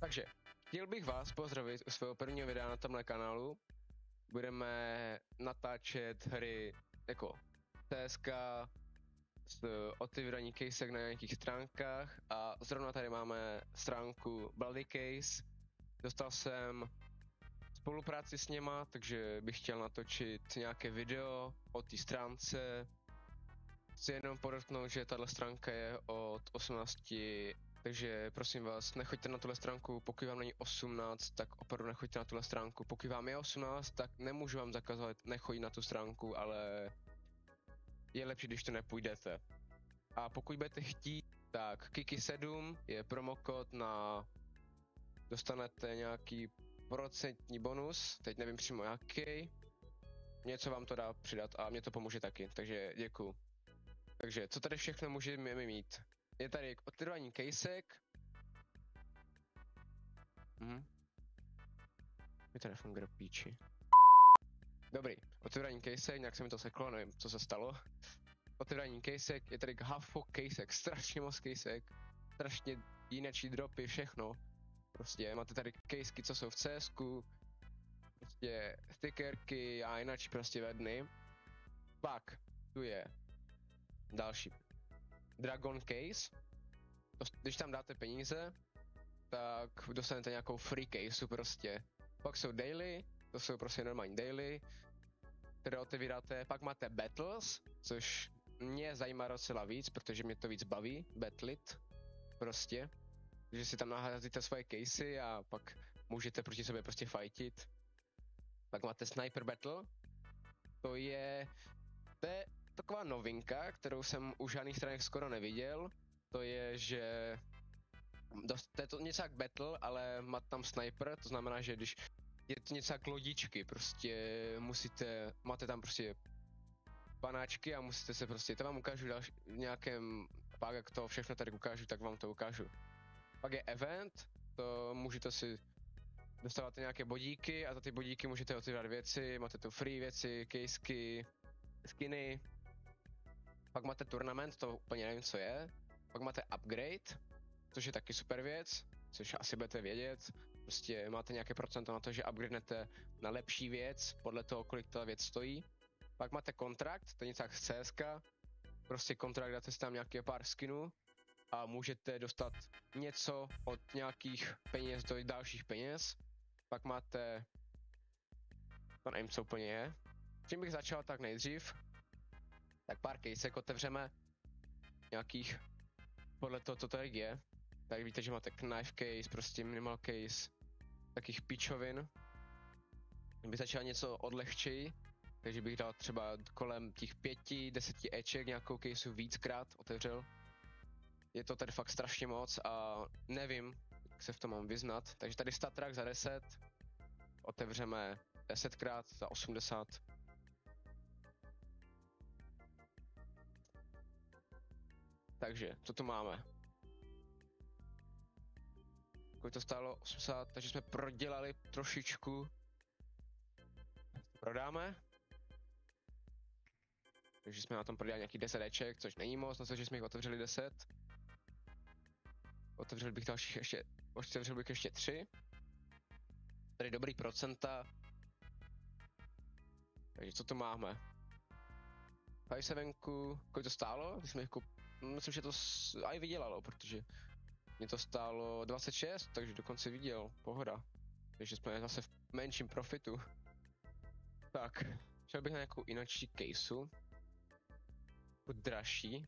Takže, chtěl bych vás pozdravit u svého prvního videa na tomhle kanálu. Budeme natáčet hry jako CSK, otevírání casek na nějakých stránkách a zrovna tady máme stránku Bloody Case. Dostal jsem spolupráci s něma, takže bych chtěl natočit nějaké video o té stránce. Chci jenom podotknout, že tahle stránka je od 18, takže prosím vás, nechoďte na tuhle stránku, pokud vám není 18, tak opravdu nechoďte na tuhle stránku. Pokud vám je 18, tak nemůžu vám zakazovat nechodit na tu stránku, ale je lepší, když to nepůjdete. A pokud budete chtít, tak Kiki7 je promokód na... dostanete nějaký procentní bonus, teď nevím přímo jaký. Něco vám to dá přidat a mě to pomůže taky, takže děkuju. Takže co tady všechno můžeme mít? Je tady otevírání casek. Mi to nefunguje do píči. Dobrý, otevírání casek, nějak se mi to seklo, nevím, co se stalo. Otevírání casek, je tady hafo casek, strašně moc casek, strašně jinečí dropy, všechno. Prostě máte tady casky, co jsou v CSku, prostě stickerky a jinak prostě ve dny. Pak tu je další Dragon Case. Když tam dáte peníze, tak dostanete nějakou free case prostě. Pak jsou daily, to jsou prostě normální daily, které otevíráte. Pak máte battles, což mě zajímá docela víc, protože mě to víc baví, battlit prostě. že si tam naházíte svoje casey a pak můžete proti sobě prostě fightit. Pak máte Sniper Battle, to je taková novinka, kterou jsem u žádných stranách skoro neviděl. To je, že to je to něco jak battle, ale má tam sniper, to znamená, že když je to něco jak lodičky, prostě máte tam prostě panáčky a musíte se prostě, to vám ukážu v nějakém, pak jak to všechno tady ukážu, tak vám to ukážu. Pak je event, to můžete si dostáváte nějaké bodíky a za ty bodíky můžete otevírat věci, máte tu free věci, casky, skiny. Pak máte tournament, to úplně nevím co je. Pak máte upgrade, což je taky super věc, což asi budete vědět. Prostě máte nějaké procento na to, že upgradenete na lepší věc, podle toho, kolik ta věc stojí. Pak máte kontrakt, to je něco jak z CSK. Prostě kontrakt, dáte si tam nějaké pár skinů a můžete dostat něco od nějakých peněz do dalších peněz. Pak máte, to nevím, co úplně je. Čím bych začal tak nejdřív, tak pár casek otevřeme, nějakých, podle toho, co tady je. Tak víte, že máte knife case, prostě minimal case, takých pičovin. Bych začal něco odlehčej, takže bych dal třeba kolem těch 5-10 eček nějakou caseu víckrát otevřel. Je to tady fakt strašně moc a nevím, jak se v tom mám vyznat. Takže tady StatTrak za 10, otevřeme 10krát za 80. Takže, co tu máme? Kolik to stálo? 80, takže jsme prodělali trošičku. Prodáme. Takže jsme na tom prodělali nějaký 10 eček, což není moc, na to, že jsme jich otevřeli 10. Otevřel bych ještě 3. Tady dobrý procenta. Takže co tu máme? 5.7, kolik to stálo? Myslím, že to aj vydělalo, protože mě to stálo 26, takže dokonce viděl, pohoda. Takže jsme zase v menším profitu. Tak, šel bych na nějakou inačí caseu. Dražší.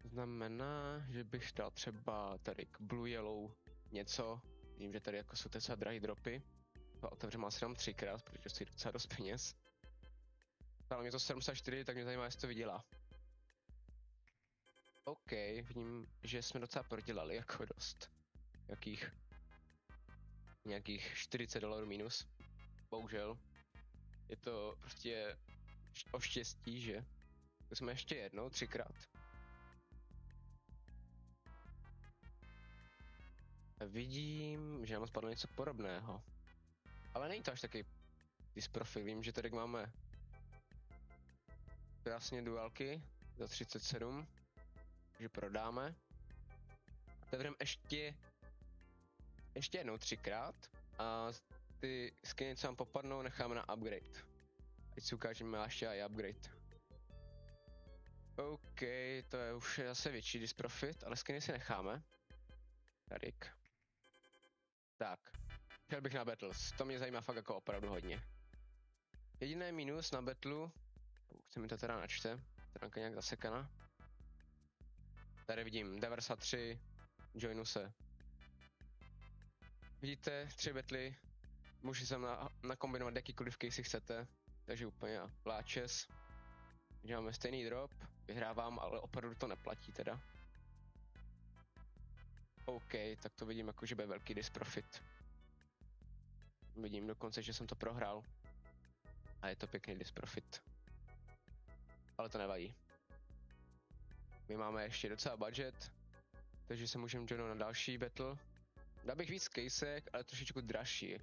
Znamená, že bych dal třeba tady k Blue Yellow něco. Vím, že tady jako jsou docela drahý dropy. To otevřeme asi jenom 3krát, protože stojí docela dost peněz. Ale mě to 74, tak mě zajímá, jestli to vydělá. OK, vidím, že jsme docela prodělali jako dost. Nějakých $40 minus. Bohužel. Je to prostě o štěstí, že? To jsme ještě jednou, 3krát. A vidím, že nám spadlo něco podobného. Ale není to až taky disprofil, vím, že tady máme krásně dualky za 37, takže prodáme. A Otevřem ještě jednou 3krát a ty skiny, co vám popadnou, necháme na upgrade. Ať si ukážeme ještě i upgrade. OK, to je už zase větší disprofit, ale skiny si necháme. Tadyk. Tak, chtěl bych na Battles, to mě zajímá fakt jako opravdu hodně. Jediný minus na Battlu, se mi to teda načte, stránka nějak zasekaná. Tady vidím 93, joinu se. Vidíte, 3 battly, můžete sem nakombinovat jakýkoliv case chcete, takže úplně vláčes. Takže máme stejný drop, vyhrávám, ale opravdu to neplatí teda. OK, tak to vidím jako, že bude velký disprofit. Vidím dokonce, že jsem to prohrál. A je to pěkný disprofit. Ale to nevadí. My máme ještě docela budget, takže se můžeme joinout na další battle. Dal bych víc casek, ale trošičku dražší.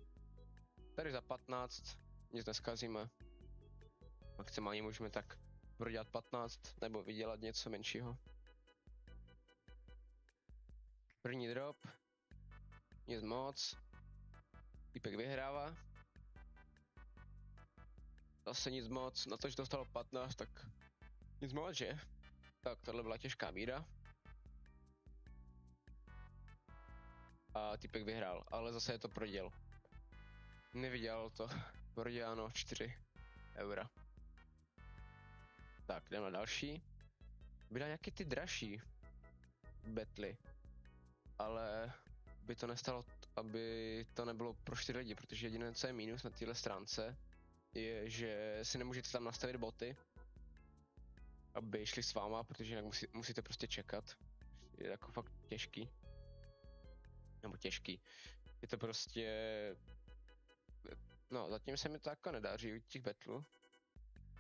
Tady za 15 nic neskazíme. Maximálně můžeme tak prodělat 15 nebo vydělat něco menšího. První drop. Nic moc. Týpek vyhrává. Zase nic moc, na to, že dostalo 15, tak nic moc, že? Tak tohle byla těžká bída. A týpek vyhrál, ale zase je to proděl. Nevydělal to. Proděláno 4 eura. Tak, jdeme na další. Byla nějaký ty dražší betly. Ale by to nestalo, aby to nebylo pro 4 lidi, protože jediné, co je mínus na téhle stránce, je, že si nemůžete tam nastavit boty, aby šli s váma, protože jinak musíte prostě čekat. Je jako fakt těžký. Nebo těžký. Je to prostě... No, zatím se mi to jako nedaří u těch battlů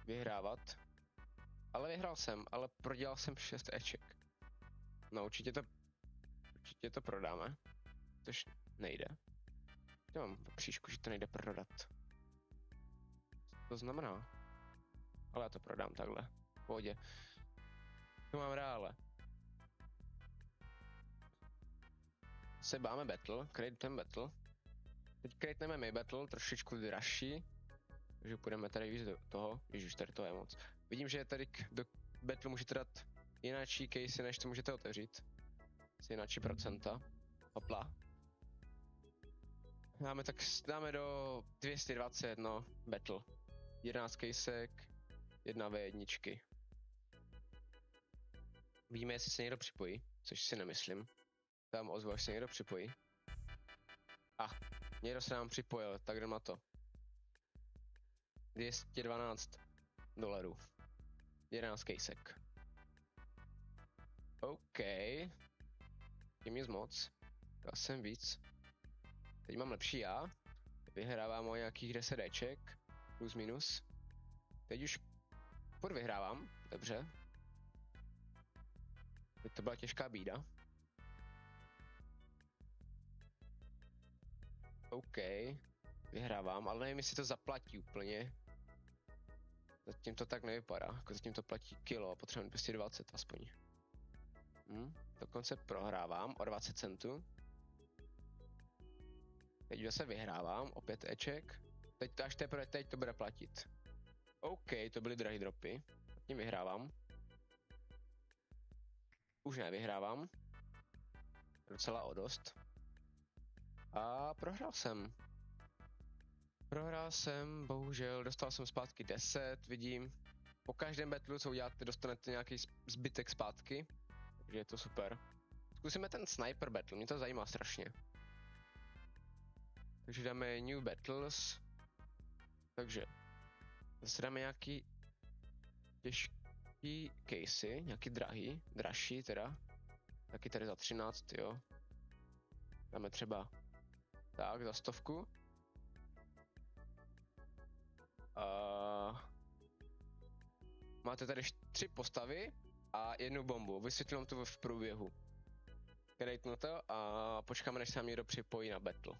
vyhrávat. Ale vyhrál jsem, ale prodělal jsem 6 eček. No, určitě to prodáme. Což nejde. Já mám příšku, že to nejde prodat. Co to znamená? Ale já to prodám takhle. V pohodě. Tu mám reále. Se máme battle, creatujeme battle. Teď creatujeme my battle, trošičku dražší. Takže půjdeme tady víc do toho. Ježiš, tady to je moc. Vidím, že tady do battle můžete dát jináčí case, než to můžete otevřít. Jináčí procenta. Hopla. Dáme do 220, no, battle. 11 casek, 1 V1. Vidíme, jestli se někdo připojí, což si nemyslím. Tam ozvu, až se někdo připojí. Někdo se nám připojil, tak jdem na to. $212. 11 casek. OK. Tím nic moc. Dal jsem víc. Teď mám lepší já. Vyhrávám o nějakých 10 Eček. Plus minus. Teď už furt vyhrávám. Dobře. Teď to byla těžká bída. OK. Vyhrávám, ale nevím, jestli to zaplatí úplně. Zatím to tak nevypadá. Jako zatím to platí kilo a potřebujeme 220 aspoň. Dokonce prohrávám o 20 centů. Teď zase vyhrávám o 5 eček. Až teprve teď to bude platit. OK, to byly drahý dropy. Tím vyhrávám. Už nevyhrávám. Docela o dost. A prohrál jsem. Bohužel, dostal jsem zpátky 10, vidím. Po každém battlu, co uděláte, dostanete nějaký zbytek zpátky. Takže je to super. Zkusíme ten sniper battle, mě to zajímá strašně. Takže dáme new battles. Takže zase dáme nějaký těžký casey, nějaký dražší teda. Taky tady za 13, jo. Dáme třeba tak, za 100. Máte tady 3 postavy a 1 bombu. Vysvětlím to v průběhu. Createnu to a počkáme, než se nám někdo připojí na battle.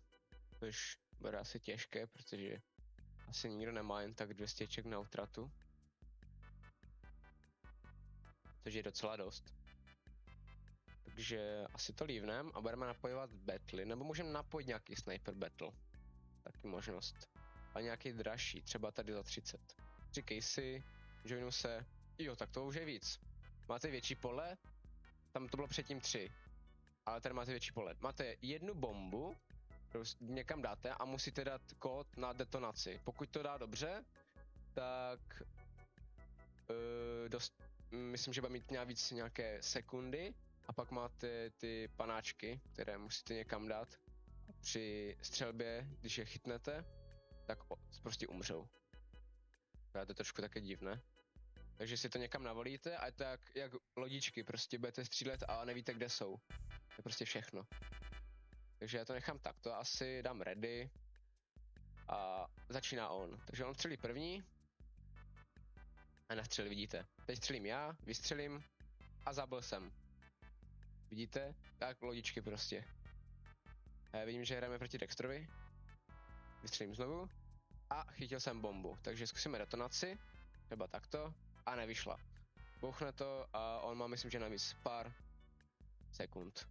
Což bude asi těžké, protože asi nikdo nemá jen tak 200 ček na utratu. Což je docela dost. Takže asi to lívnem a budeme napojovat battle, nebo můžeme napojit nějaký sniper battle. Taky možnost. A nějaký dražší, třeba tady za 30. 3 casey, joinu se, jo, tak to už je víc. Máte větší pole, tam to bylo předtím 3. Ale tady máte větší pole. Máte jednu bombu, kterou někam dáte a musíte dát kód na detonaci. Pokud to dá dobře, tak myslím, že bude mít víc nějaké sekundy a pak máte ty panáčky, které musíte někam dát. Při střelbě, když je chytnete, tak prostě umřou. To je trošku také divné. Takže si to někam navolíte a je to jak lodičky, prostě budete střílet a nevíte, kde jsou. To je prostě všechno. Takže já to nechám takto, asi dám ready a začíná on. Takže on střelí první a nastřelí, vidíte. Teď střelím já, vystřelím a zabil jsem. Vidíte? Tak lodičky prostě. A já vidím, že hrajeme proti Dextrovi. Vystřelím znovu a chytil jsem bombu. Takže zkusíme detonaci, třeba takto, a nevyšla. Bouchne to a on má, myslím, že navíc pár sekund.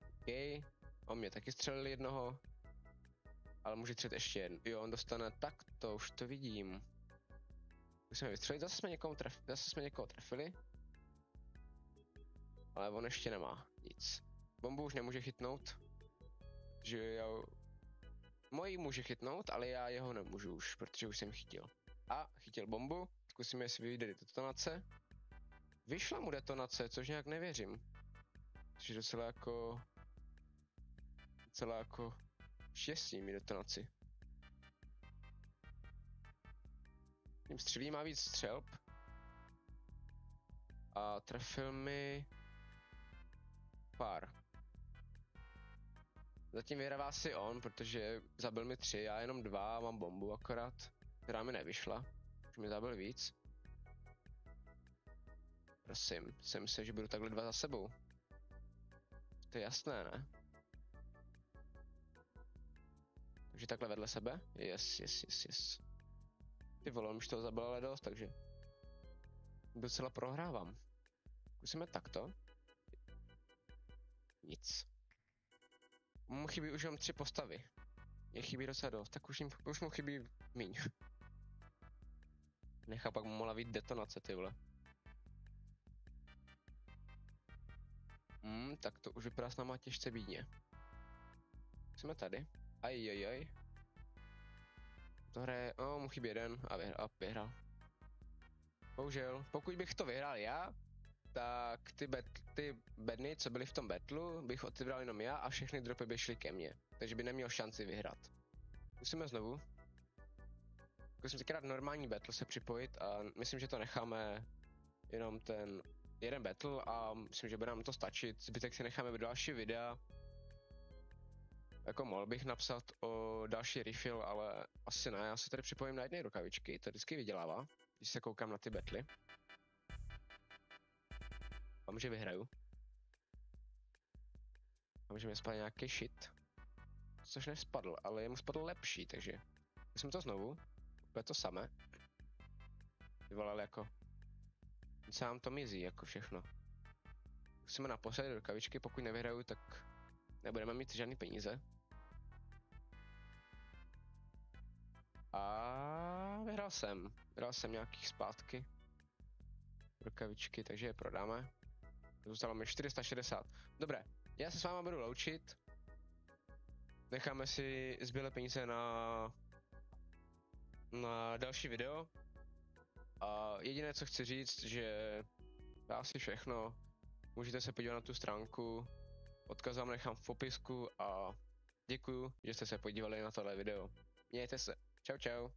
OK, on mě taky střelil jednoho, ale může střelit ještě jeden. Jo, on dostane takto, už to vidím. Musíme vystřelit, zase jsme někoho trefili. Ale on ještě nemá nic. Bombu už nemůže chytnout. Že já... Moji může chytnout, ale já jeho nemůžu už, protože už jsem chytil. A chytil bombu, zkusíme, jestli vyjde detonace. Vyšla mu detonace, což nějak nevěřím. Což je docela jako štěstí mi detonaci. Tím střelí má víc střelb. A trefil mi pár. Zatím vyhrává si on, protože zabil mi 3, já jenom 2, mám bombu akorát, která mi nevyšla. Už mi zabil víc. Prosím, jsem myslel, že budu takhle 2 za sebou. To je jasné, ne? Takže takhle vedle sebe? Yes. Ty vole, on už toho zabil ale dost, takže docela prohrávám. Zkusíme takto. Nic. Mu chybí už jenom 3 postavy. Mě chybí docela dost, tak už mu chybí míň. Nechá pak mu mohla být detonace, ty vole. Tak to už vypadá s náma těžce bídně. Jsme tady. Ajajaj. To hraje, mu chybí jeden a vyhrál. Bohužel, pokud bych to vyhrál já, tak ty bedny, co byly v tom battlu, bych otevřel jenom já a všechny dropy by šly ke mně. Takže by neměl šanci vyhrát. Zkusíme znovu. Zkusím tenkrát normální battle se připojit a myslím, že to necháme jenom ten jeden battle a myslím, že bude nám to stačit. Zbytek si necháme do další videa. Jako mohl bych napsat o další refill, ale asi ne. Já se tady připojím na jedné rukavičky, to vždycky vydělává, když se koukám na ty battly. Vám, že vyhraju. Vám, že mi spadl nějaký shit. Což nespadl, ale jemu spadl lepší, takže... Jsem to znovu. Bude to samé. Vyvolal jako... Sám to mizí, jako všechno. Musíme naposledy rukavičky, pokud nevyhraju, tak... Nebudeme mít žádný peníze. A vyhrál jsem. Vyhrál jsem nějakých zpátky. Rukavičky, takže je prodáme. Zůstalo mi 460. Dobré, já se s váma budu loučit. Necháme si zbylé peníze na další video. A jediné, co chci říct, že to asi všechno. Můžete se podívat na tu stránku. Odkaz vám nechám v popisku a děkuju, že jste se podívali na tohle video. Mějte se. Čau.